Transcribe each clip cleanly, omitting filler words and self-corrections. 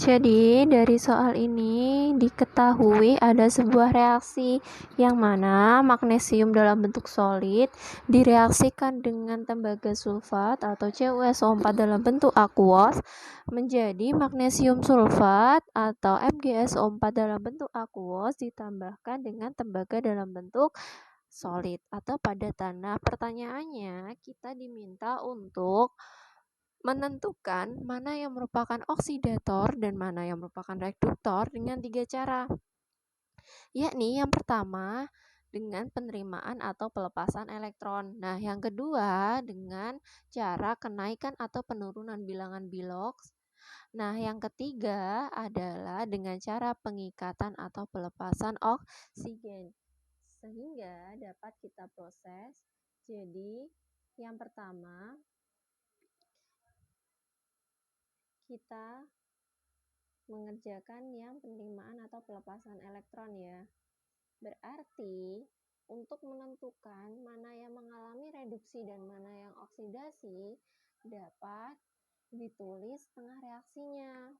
Jadi dari soal ini diketahui ada sebuah reaksi yang mana magnesium dalam bentuk solid direaksikan dengan tembaga sulfat atau CuSO4 dalam bentuk aquos menjadi magnesium sulfat atau MgSO4 dalam bentuk aquos ditambahkan dengan tembaga dalam bentuk solid atau pada tanah. Pertanyaannya, kita diminta untuk menentukan mana yang merupakan oksidator dan mana yang merupakan reduktor dengan 3 cara. Yakni yang pertama dengan penerimaan atau pelepasan elektron. Nah, yang kedua dengan cara kenaikan atau penurunan bilangan Bilox. Nah, yang ketiga adalah dengan cara pengikatan atau pelepasan oksigen sehingga dapat kita proses. Jadi, yang pertama kita mengerjakan yang penerimaan atau pelepasan elektron ya. Berarti untuk menentukan mana yang mengalami reduksi dan mana yang oksidasi dapat ditulis tengah reaksinya.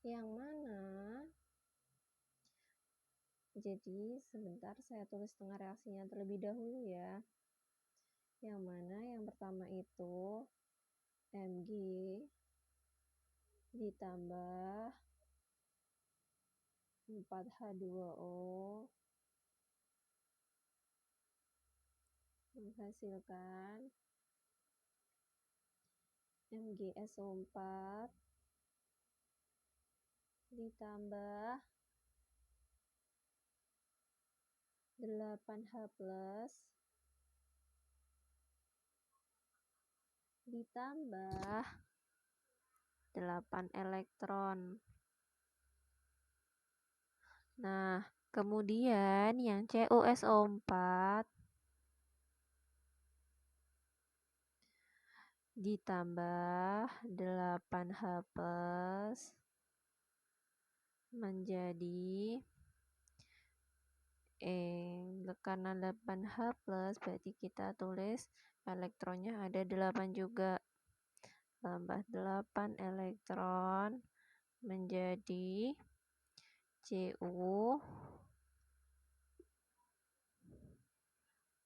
Yang mana jadi sebentar saya tulis tengah reaksinya terlebih dahulu ya. Yang mana yang pertama itu Mg ditambah 4H2O menghasilkan MgSO4 ditambah 8H+ ditambah 8 elektron. Nah, kemudian yang CuSO4 ditambah 8H+ menjadi karena 8H+ berarti kita tulis elektronnya ada 8 juga. Tambah 8 elektron menjadi Cu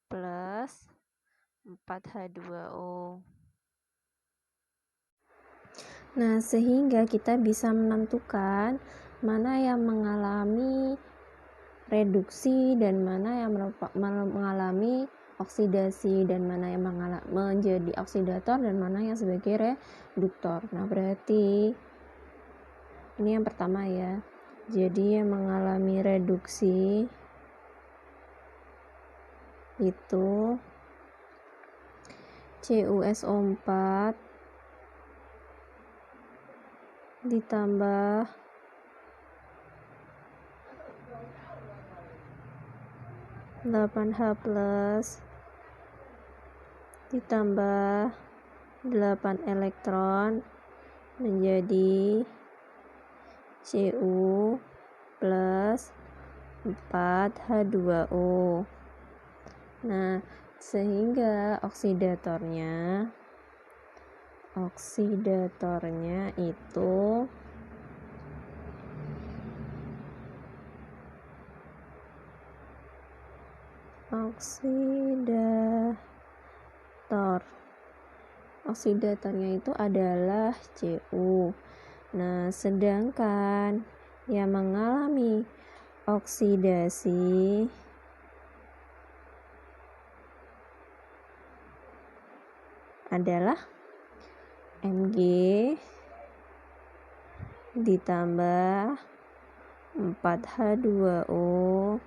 plus 4H2O. Nah, sehingga kita bisa menentukan mana yang mengalami reduksi dan mana yang mengalami oksidasi dan mana yang menjadi oksidator dan mana yang sebagai reduktor. Nah, berarti ini yang pertama ya. Jadi yang mengalami reduksi itu CuSO4 ditambah 8H+ ditambah 8 elektron menjadi Cu plus 4H2O. Nah, sehingga oksidatornya itu oksidatornya itu adalah Cu. Nah, sedangkan yang mengalami oksidasi adalah Mg ditambah 4H2O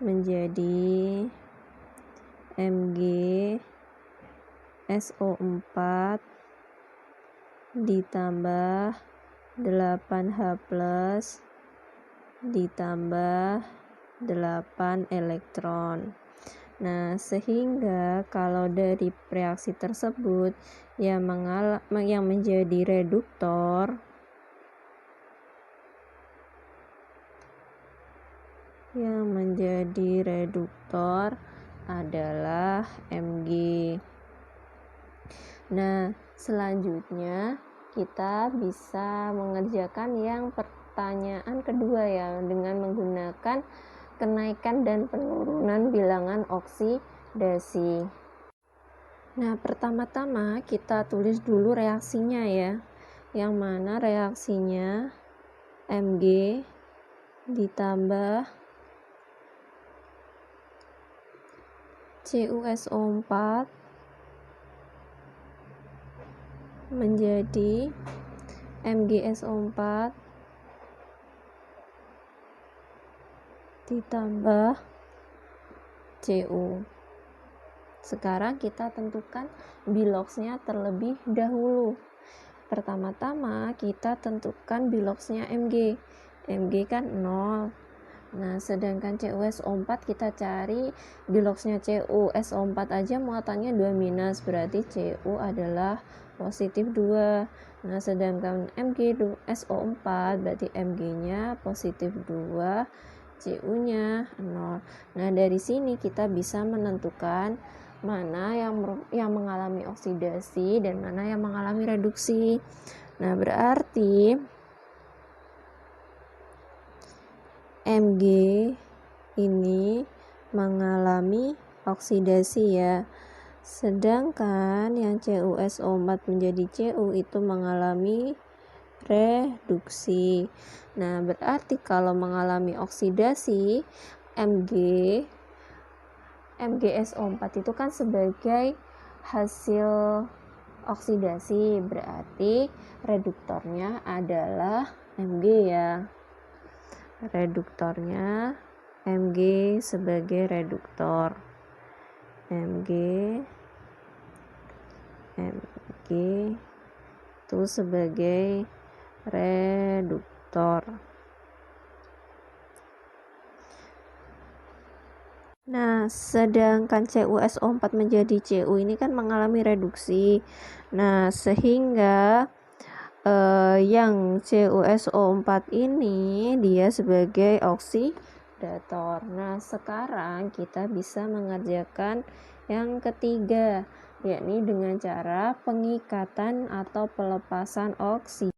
menjadi MgSO4 ditambah 8H+ ditambah 8 elektron. Nah, sehingga kalau dari reaksi tersebut yang menjadi reduktor adalah Mg. Nah, selanjutnya kita bisa mengerjakan yang pertanyaan kedua ya, dengan menggunakan kenaikan dan penurunan bilangan oksidasi. Nah, pertama-tama kita tulis dulu reaksinya ya, yang mana reaksinya Mg ditambah CuSO4 menjadi MgSO4 ditambah Cu. Sekarang kita tentukan biloxnya terlebih dahulu. Pertama-tama kita tentukan biloxnya Mg. Mg kan 0. Nah, sedangkan CuSO4 kita cari biloxnya CuSO4 aja muatannya 2-, berarti Cu adalah positif 2. Nah, sedangkan MgSO4 berarti Mg-nya positif 2, Cu-nya 0. Nah, dari sini kita bisa menentukan mana yang mengalami oksidasi dan mana yang mengalami reduksi. Nah, berarti Mg ini mengalami oksidasi ya. Sedangkan yang CuSO4 menjadi Cu itu mengalami reduksi. Nah, berarti kalau mengalami oksidasi, MgSO4 itu kan sebagai hasil oksidasi, berarti reduktornya adalah Mg ya. Reduktornya Mg sebagai reduktor. Mg itu sebagai reduktor. Nah, sedangkan CuSO4 menjadi Cu ini kan mengalami reduksi. Nah, sehingga yang CuSO4 ini dia sebagai oksidator. Nah, sekarang kita bisa mengerjakan yang ketiga, yakni dengan cara pengikatan atau pelepasan oksigen.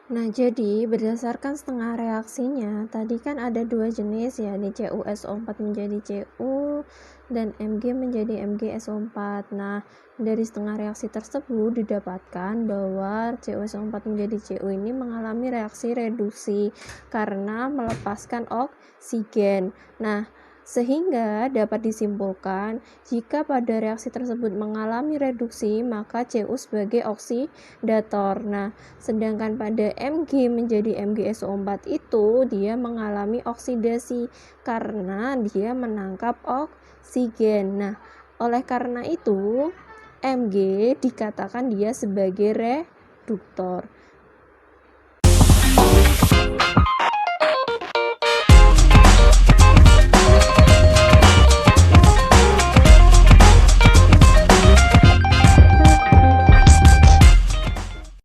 Nah, jadi berdasarkan setengah reaksinya, tadi kan ada dua jenis ya, di CuSO4 menjadi Cu dan Mg menjadi MgSO4. Nah, dari setengah reaksi tersebut didapatkan bahwa CuSO4 menjadi Cu ini mengalami reaksi reduksi karena melepaskan oksigen. Nah, sehingga dapat disimpulkan jika pada reaksi tersebut mengalami reduksi, maka Cu sebagai oksidator. Nah, sedangkan pada Mg menjadi MgSO4 itu dia mengalami oksidasi karena dia menangkap oksigen. Nah, oleh karena itu Mg dikatakan dia sebagai reduktor.